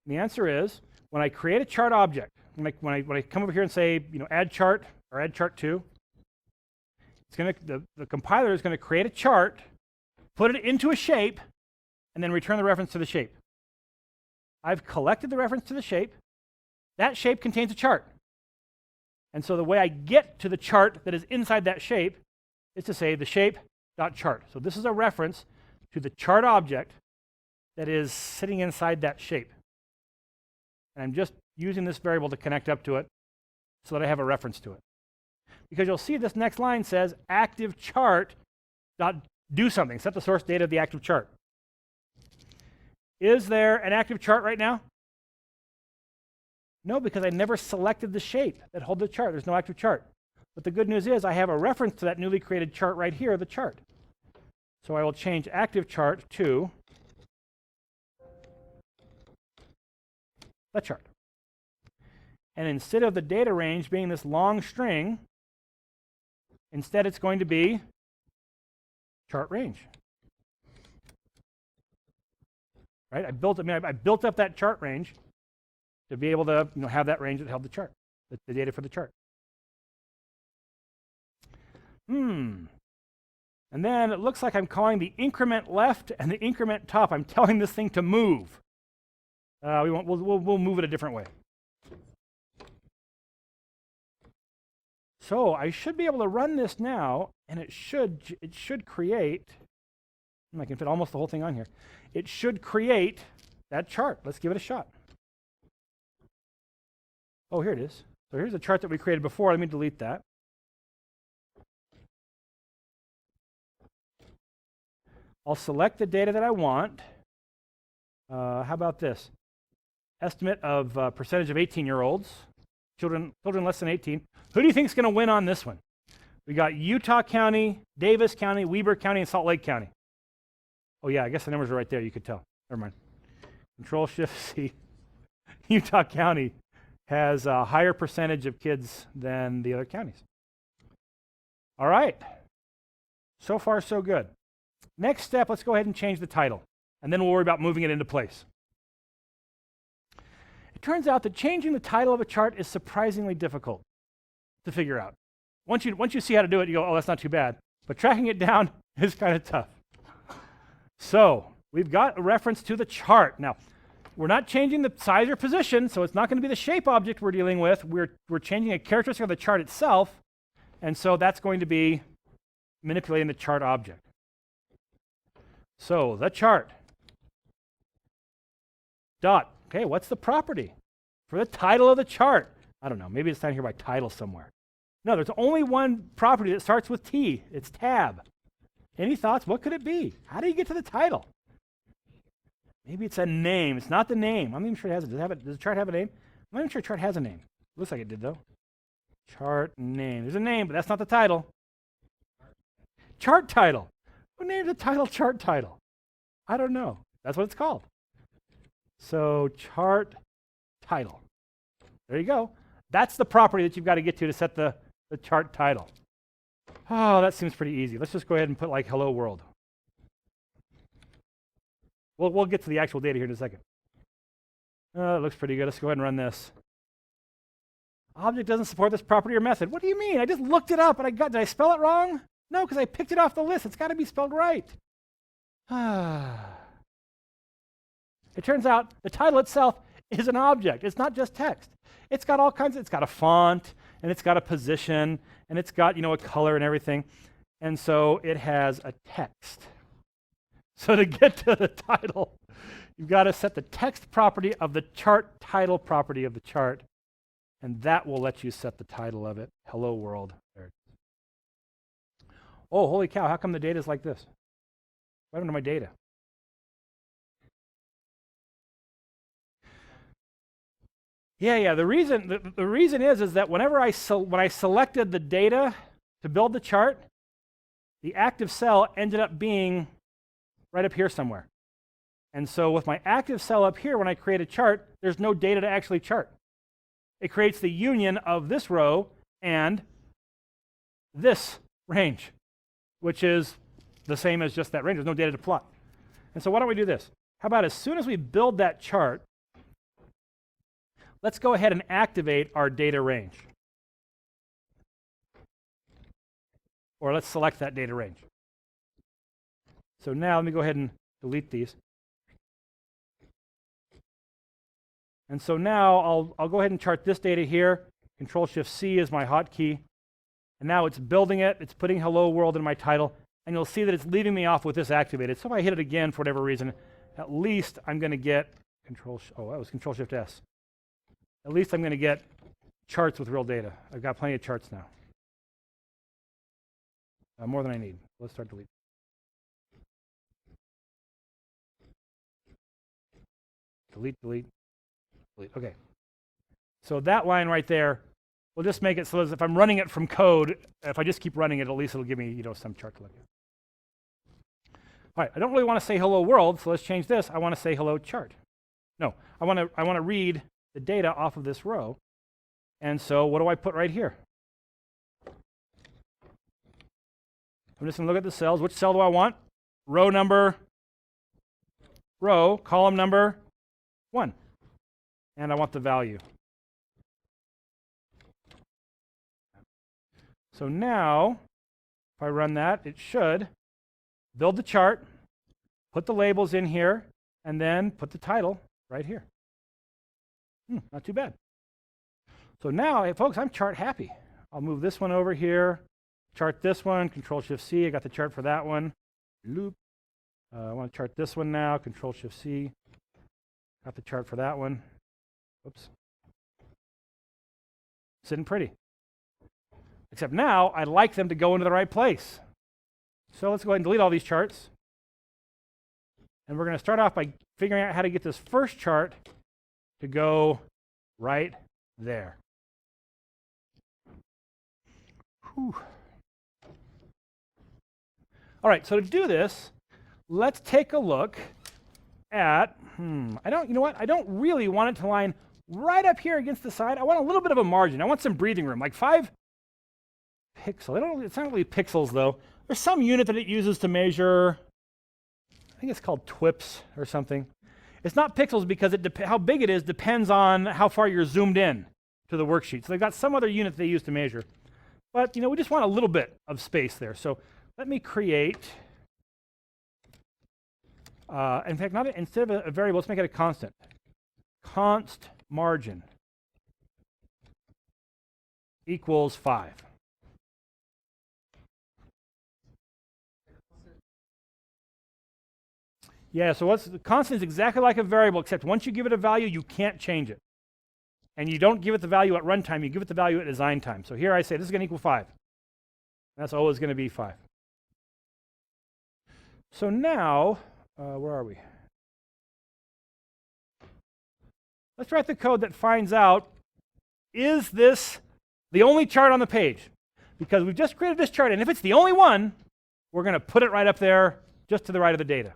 Speaker 1: And the answer is, when I create a chart object, when I come over here and say, add chart or add chart 2, the compiler is going to create a chart, put it into a shape, and then return the reference to the shape. I've collected the reference to the shape. That shape contains a chart. And so the way I get to the chart that is inside that shape is to say the shape.chart. So this is a reference to the chart object that is sitting inside that shape. And I'm just using this variable to connect up to it so that I have a reference to it. Because you'll see this next line says active chart dot do something, set the source data of the active chart. Is there an active chart right now? No, because I never selected the shape that holds the chart. There's no active chart. But the good news is I have a reference to that newly created chart right here, the chart. So I will change active chart to the chart. And instead of the data range being this long string, instead it's going to be chart range. Right? I built up that chart range to be able to have that range that held the chart, the data for the chart. And then it looks like I'm calling the increment left and the increment top. I'm telling this thing to move. We'll move it a different way. So I should be able to run this now, and it should create. I can fit almost the whole thing on here. It should create that chart. Let's give it a shot. Oh, here it is. So here's the chart that we created before. Let me delete that. I'll select the data that I want. How about this? Estimate of percentage of 18-year-olds, children less than 18. Who do you think is going to win on this one? We got Utah County, Davis County, Weber County, and Salt Lake County. Oh yeah, I guess the numbers are right there. You could tell. Never mind. Control-Shift-C. Utah County has a higher percentage of kids than the other counties. All right. So far, so good. Next step, let's go ahead and change the title, and then we'll worry about moving it into place. It turns out that changing the title of a chart is surprisingly difficult to figure out. Once you see how to do it, you go, oh, that's not too bad. But tracking it down is kind of tough. So we've got a reference to the chart. Now, we're not changing the size or position, so it's not going to be the shape object we're dealing with. We're changing a characteristic of the chart itself, and so that's going to be manipulating the chart object. So the chart. Dot. Okay, what's the property for the title of the chart? I don't know. Maybe it's down here by title somewhere. No, there's only one property that starts with T. It's tab. Any thoughts? What could it be? How do you get to the title? Maybe it's a name. It's not the name. I'm not even sure it has it. Does the chart have a name? I'm not even sure the chart has a name. Looks like it did, though. Chart name. There's a name, but that's not the title. Chart title. Who named the title chart title? I don't know. That's what it's called. So chart title. There you go. That's the property that you've got to get to set the chart title. Oh, that seems pretty easy. Let's just go ahead and put like hello world. We'll get to the actual data here in a second. Oh, it looks pretty good. Let's go ahead and run this. Object doesn't support this property or method. What do you mean? I just looked it up and did I spell it wrong? No, because I picked it off the list. It's got to be spelled right. It turns out the title itself is an object. It's not just text. It's got all kinds of, it's got a font, and it's got a position, and it's got, a color and everything. And so it has a text. So to get to the title, you've got to set the text property of the chart title property of the chart, and that will let you set the title of it. Hello world. There it is. Oh, holy cow, how come the data is like this? What happened to my data? Yeah. The reason is that whenever when I selected the data to build the chart, the active cell ended up being right up here somewhere. And so with my active cell up here, when I create a chart, there's no data to actually chart. It creates the union of this row and this range, which is the same as just that range. There's no data to plot. And so why don't we do this? How about as soon as we build that chart, let's go ahead and activate our data range. Or let's select that data range. So now let me go ahead and delete these. And so now I'll go ahead and chart this data here. Control-Shift-C is my hotkey. And now it's building it. It's putting hello world in my title. And you'll see that it's leaving me off with this activated. So if I hit it again for whatever reason, at least I'm going to get that was Control-Shift-S. At least I'm going to get charts with real data. I've got plenty of charts now. More than I need. Let's start deleting. Delete, delete, delete. Okay. So that line right there, we'll just make it so that if I'm running it from code, if I just keep running it, at least it'll give me, some chart to look at. All right, I don't really want to say hello world, so let's change this. I want to say hello chart. No, I want to read the data off of this row. And so what do I put right here? I'm just going to look at the cells. Which cell do I want? Row number, column number 1. And I want the value. So now, if I run that, it should build the chart, put the labels in here, and then put the title right here. Not too bad. So now, hey, folks, I'm chart happy. I'll move this one over here, chart this one, Control-Shift-C. I got the chart for that one. Loop. I want to chart this one now, Control-Shift-C. Got the chart for that one. Whoops. Sitting pretty. Except now, I'd like them to go into the right place. So let's go ahead and delete all these charts. And we're going to start off by figuring out how to get this first chart to go right there. Whew. All right, so to do this, let's take a look at, you know what? I don't really want it to line right up here against the side. I want a little bit of a margin. I want some breathing room, like 5 pixels. It's not really pixels though. There's some unit that it uses to measure, I think it's called TWIPS or something. It's not pixels because how big it is depends on how far you're zoomed in to the worksheet. So they've got some other unit they use to measure. But we just want a little bit of space there. So let me create, in fact, instead of a variable, let's make it a constant. Const margin equals 5. Yeah, so the constant is exactly like a variable, except once you give it a value, you can't change it. And you don't give it the value at runtime, you give it the value at design time. So here I say this is going to equal 5. That's always going to be 5. So now, where are we? Let's write the code that finds out, is this the only chart on the page? Because we've just created this chart, and if it's the only one, we're going to put it right up there, just to the right of the data.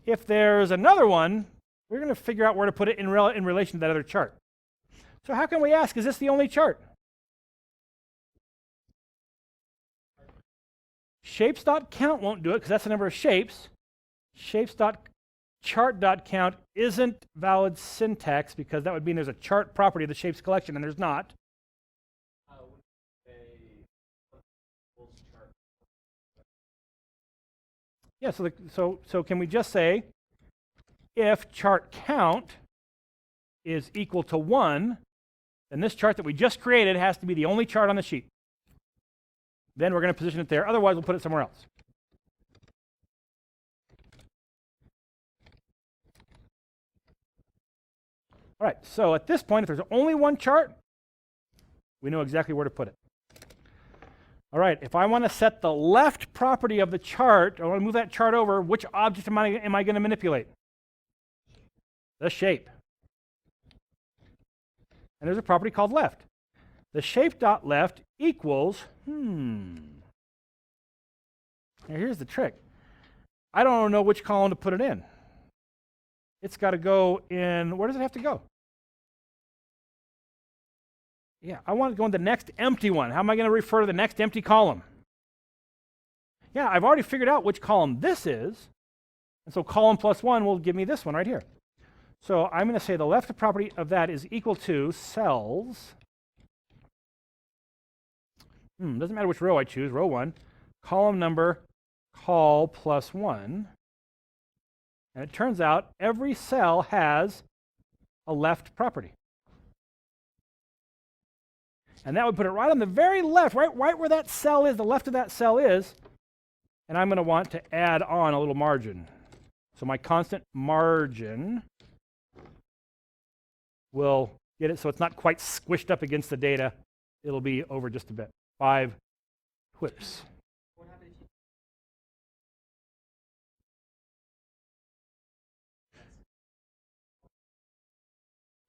Speaker 1: If there's another one, we're going to figure out where to put it in relation to that other chart. So how can we ask, is this the only chart? Shapes.count won't do it because that's the number of shapes. Shapes.chart.count isn't valid syntax because that would mean there's a chart property of the shapes collection, and there's not. Yeah, so can we just say if chart count is equal to 1, then this chart that we just created has to be the only chart on the sheet. Then we're going to position it there. Otherwise, we'll put it somewhere else. All right, so at this point, if there's only one chart, we know exactly where to put it. All right, if I want to set the left property of the chart, I want to move that chart over, which object am I going to manipulate? The shape. And there's a property called left. The shape.left equals, Now here's the trick. I don't know which column to put it in. It's got to go in, where does it have to go? Yeah, I want to go in the next empty one. How am I going to refer to the next empty column? Yeah, I've already figured out which column this is. And so column plus 1 will give me this one right here. So I'm going to say the left property of that is equal to cells. Doesn't matter which row I choose, row 1. Column number, col plus 1. And it turns out every cell has a left property. And that would put it right on the very left, right where that cell is, the left of that cell is. And I'm going to want to add on a little margin. So my constant margin will get it so it's not quite squished up against the data. It'll be over just a bit. 5 TWIPS.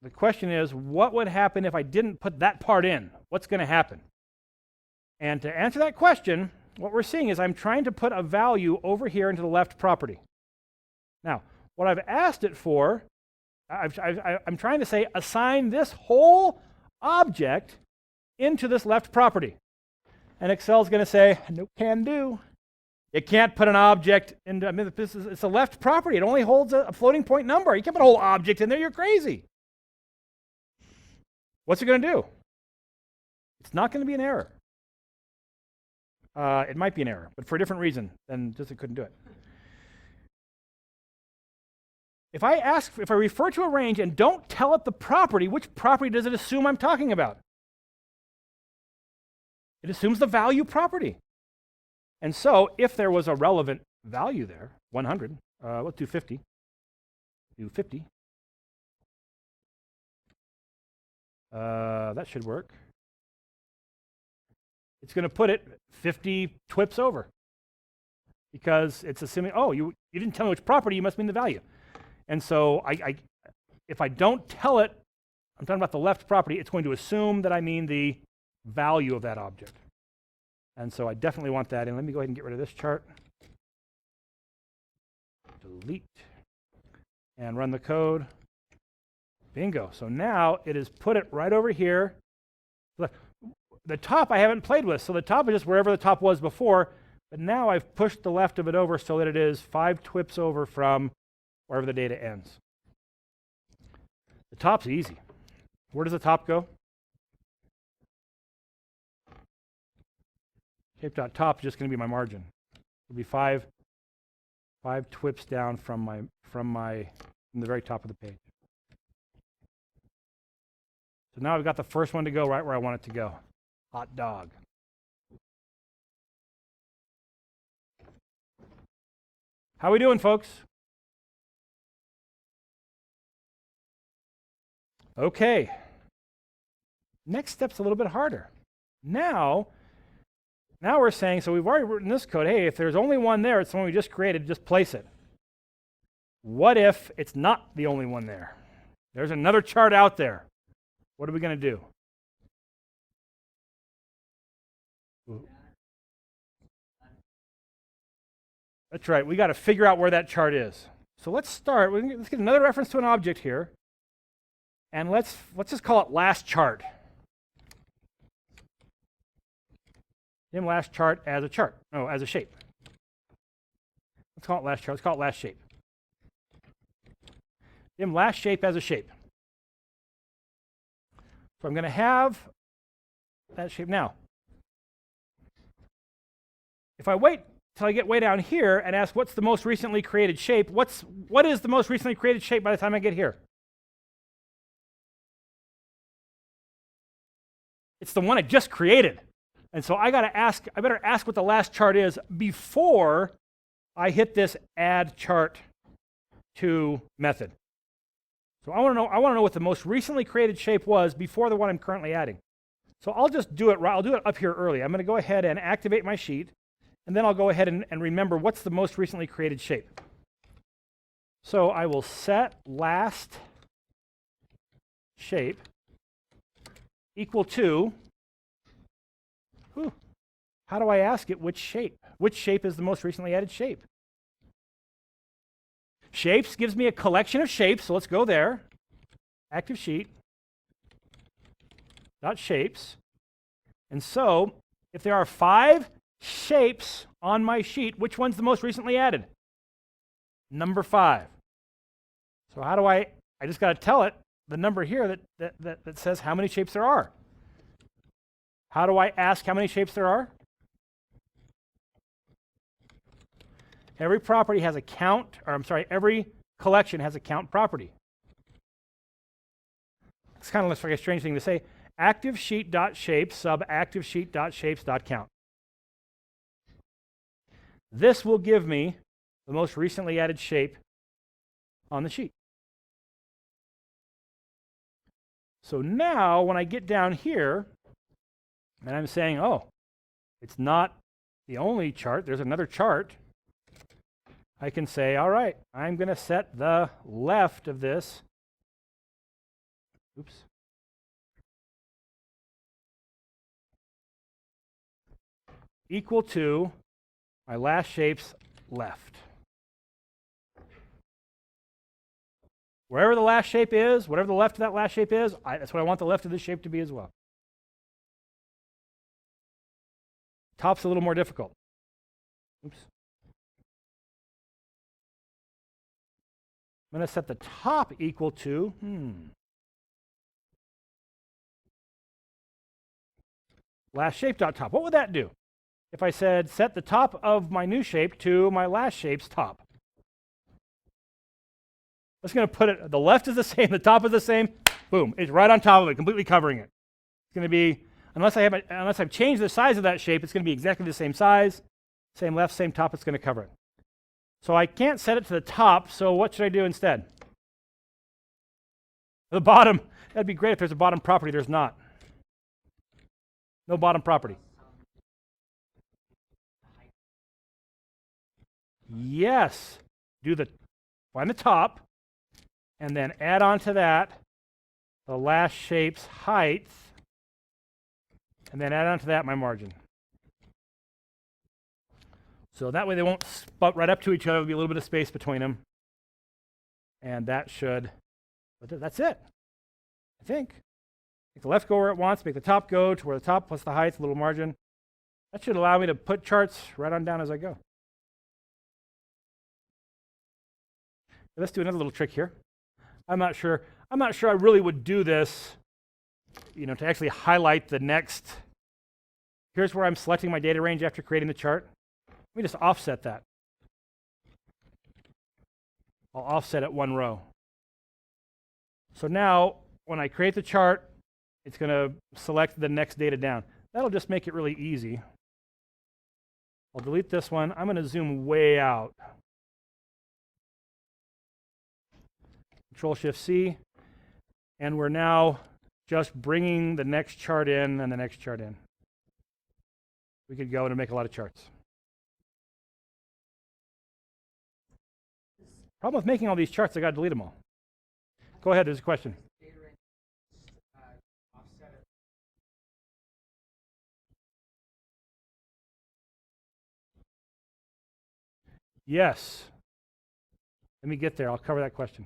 Speaker 1: The question is, what would happen if I didn't put that part in? What's going to happen? And to answer that question, what we're seeing is I'm trying to put a value over here into the left property. Now, what I've asked it for, I'm trying to say assign this whole object into this left property. And Excel's going to say, no can do. You can't put an object into, it's a left property. It only holds a floating point number. You can't put a whole object in there. You're crazy. What's it going to do? It's not going to be an error. It might be an error, but for a different reason than just it couldn't do it. If I refer to a range and don't tell it the property, which property does it assume I'm talking about? It assumes the value property. And so if there was a relevant value there, 100, let's do 50. Do 50. That should work. It's going to put it 50 TWIPS over because it's assuming, oh, you didn't tell me which property, you must mean the value. And so if I don't tell it, I'm talking about the left property, it's going to assume that I mean the value of that object. And so I definitely want that in. Let me go ahead and get rid of this chart. Delete. and run the code. Bingo. So now it has put it right over here. The top I haven't played with, so the top is just wherever the top was before, but now I've pushed the left of it over so that it is 5 TWIPs over from wherever the data ends. The top's easy. Where does the top go? Shape.top is just going to be my margin. It'll be 5 TWIPs down from the very top of the page. So now I've got the first one to go right where I want it to go. Hot dog. How we doing, folks? Okay. Next step's a little bit harder. Now we're saying, so we've already written this code, hey, if there's only one there, it's the one we just created, just place it. What if it's not the only one there? There's another chart out there. What are we going to do? That's right, we got to figure out where that chart is. So let's start, let's get another reference to an object here. And let's just call it last chart. Name last chart as a chart. No, as a shape. Let's call it last chart. Let's call it last shape. Name last shape as a shape. So I'm going to have that shape now. If I wait till I get way down here and ask what's the most recently created shape, what is the most recently created shape by the time I get here? It's the one I just created. And so I better ask what the last chart is before I hit this add chart to method. So I want to know what the most recently created shape was before the one I'm currently adding. So I'll just do it right. I'll do it up here early. I'm going to go ahead and activate my sheet, and then I'll go ahead and remember what's the most recently created shape. So I will set last shape equal to, how do I ask it which shape? Which shape is the most recently added shape? Shapes gives me a collection of shapes, so let's go there. Active sheet dot shapes. And so if there are 5 shapes on my sheet, which one's the most recently added? Number 5. So how do I just got to tell it the number here that says how many shapes there are. How do I ask how many shapes there are? Every property has a count, or I'm sorry, every collection has a count property. It's kind of looks like a strange thing to say. Active sheet.shapes sub active sheet.shapes.count. This will give me the most recently added shape on the sheet. So now when I get down here and I'm saying, oh, it's not the only chart, there's another chart, I can say, all right, I'm going to set the left of this, equal to my last shape's left. Wherever the last shape is, whatever the left of that last shape is, that's what I want the left of this shape to be as well. Top's a little more difficult. Oops. I'm going to set the top equal to, last shape.top. What would that do? If I said set the top of my new shape to my last shape's top. I'm just going to put it, the left is the same, the top is the same, boom, it's right on top of it, completely covering it. It's going to be, unless I've changed the size of that shape, it's going to be exactly the same size, same left, same top, it's going to cover it. So I can't set it to the top, so what should I do instead? The bottom, that'd be great if there's a bottom property, there's not. No bottom property. Yes, find the top, and then add on to that the last shape's height, and then add on to that my margin. So that way they won't butt right up to each other, there'll be a little bit of space between them. And that should, that's it, I think. Make the left go where it wants, make the top go to where the top plus the height, a little margin. That should allow me to put charts right on down as I go. Let's do another little trick here. I'm not sure I really would do this, to actually highlight the next. Here's where I'm selecting my data range after creating the chart. Let me just offset that. I'll offset it one row. So now, when I create the chart, it's going to select the next data down. That'll just make it really easy. I'll delete this one. I'm going to zoom way out. Control-Shift-C. And we're now just bringing the next chart in and the next chart in. We could go and make a lot of charts. Problem with making all these charts, I got to delete them all. Go ahead, there's a question. Yes. Let me get there. I'll cover that question.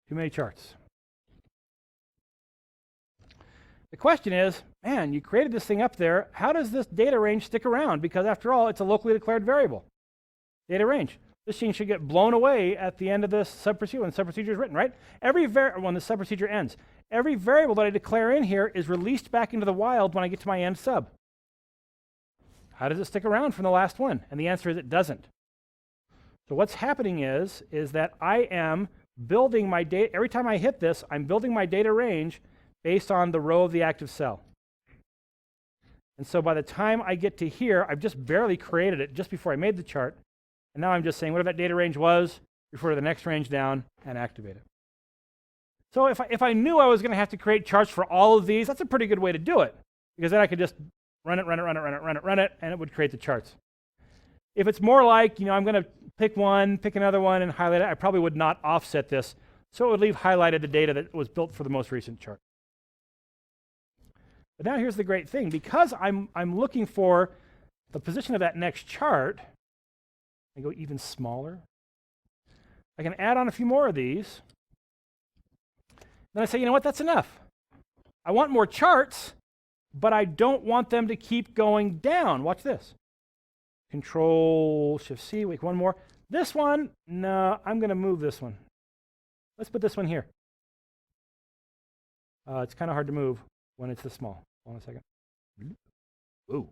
Speaker 1: Too many charts. The question is, man, you created this thing up there. How does this data range stick around? Because after all, it's a locally declared variable. Data range. This thing should get blown away at the end of this subprocedure when the subprocedure is written, right? When the subprocedure ends. Every variable that I declare in here is released back into the wild when I get to my end sub. How does it stick around from the last one? And the answer is it doesn't. So what's happening is that I am building my data. Every time I hit this, I'm building my data range based on the row of the active cell. And so by the time I get to here, I've just barely created it just before I made the chart. And now I'm just saying whatever that data range was, refer to the next range down and activate it. So if I knew I was going to have to create charts for all of these, that's a pretty good way to do it. Because then I could just run it, and it would create the charts. If it's more like, I'm going to pick another one, and highlight it, I probably would not offset this. So it would leave highlighted the data that was built for the most recent chart. But now here's the great thing. Because I'm looking for the position of that next chart, I go even smaller. I can add on a few more of these. Then I say, you know what, that's enough. I want more charts, but I don't want them to keep going down. Watch this. Control-Shift-C, wait, one more. This one, no, I'm going to move this one. Let's put this one here. It's kind of hard to move when it's this small. Hold on a second. Ooh.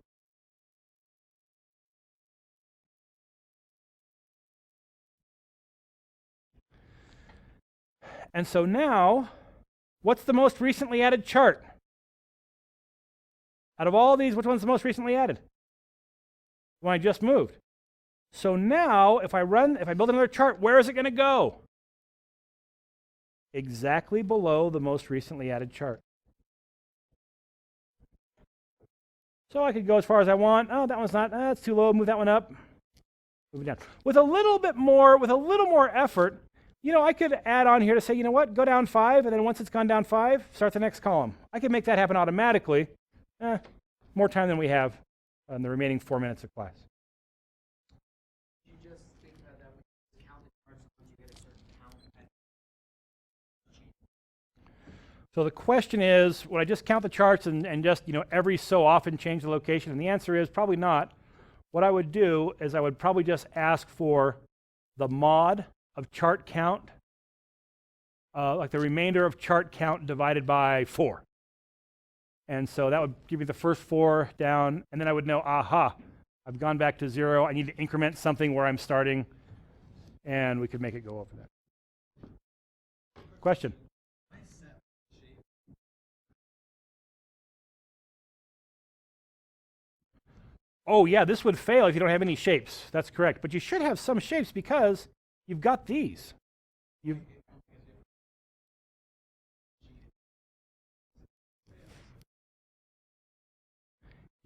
Speaker 1: And so now, what's the most recently added chart? Out of all these, which one's the most recently added? When I just moved. So now, if I build another chart, where is it going to go? Exactly below the most recently added chart. So I could go as far as I want. Oh, that one's not, that's too low, move that one up. Move it down. With a little more effort, I could add on here to say, you know what, go down 5, and then once it's gone down 5, start the next column. I could make that happen automatically. More time than we have in the remaining 4 minutes of class.
Speaker 2: You just think that would count the charts once you get a certain count at
Speaker 1: So the question is, would I just count the charts and just, every so often change the location? And the answer is probably not. What I would do is I would probably just ask for the mod of chart count, like the remainder of chart count divided by 4. And so that would give me the first 4 down, and then I would know, aha, I've gone back to 0. I need to increment something where I'm starting, and we could make it go over that. Question? Oh yeah, this would fail if you don't have any shapes. That's correct. But you should have some shapes because you've got these.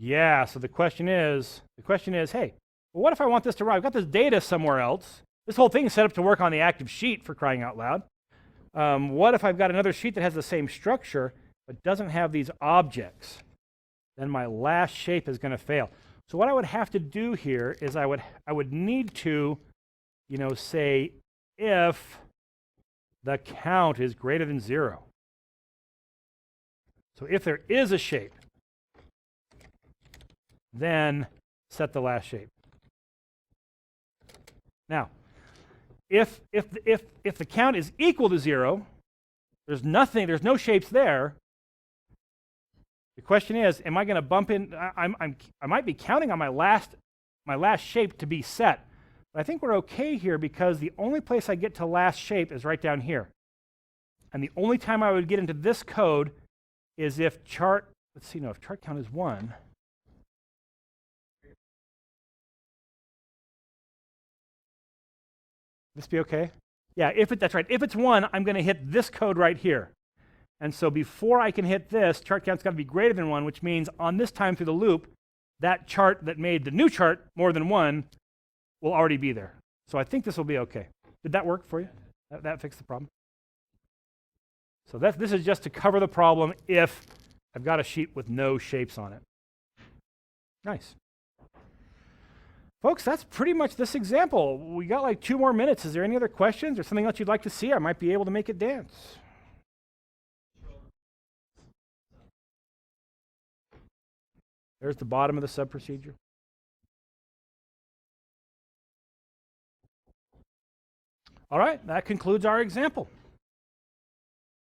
Speaker 1: Yeah, so the question is, hey, well, what if I want this to run? I've got this data somewhere else. This whole thing is set up to work on the active sheet, for crying out loud. What if I've got another sheet that has the same structure but doesn't have these objects? Then my last shape is going to fail. So what I would have to do here is I would need to, say if the count is greater than 0. So if there is a shape, then set the last shape. Now, if the count is equal to 0, there's no shapes there. The question is, am I going to bump in? I might be counting on my last shape to be set, but I think we're okay here because the only place I get to last shape is right down here, and the only time I would get into this code is if chart. Let's see, no, if chart count is 1. This be okay? Yeah, that's right. If it's 1, I'm going to hit this code right here. And so before I can hit this, chart count's got to be greater than 1, which means on this time through the loop, that chart that made the new chart more than 1 will already be there. So I think this will be okay. Did that work for you? That fixed the problem? So this is just to cover the problem if I've got a sheet with no shapes on it. Nice. Folks, that's pretty much this example. We got like 2 more minutes. Is there any other questions or something else you'd like to see? I might be able to make it dance. There's the bottom of the sub-procedure. All right, that concludes our example.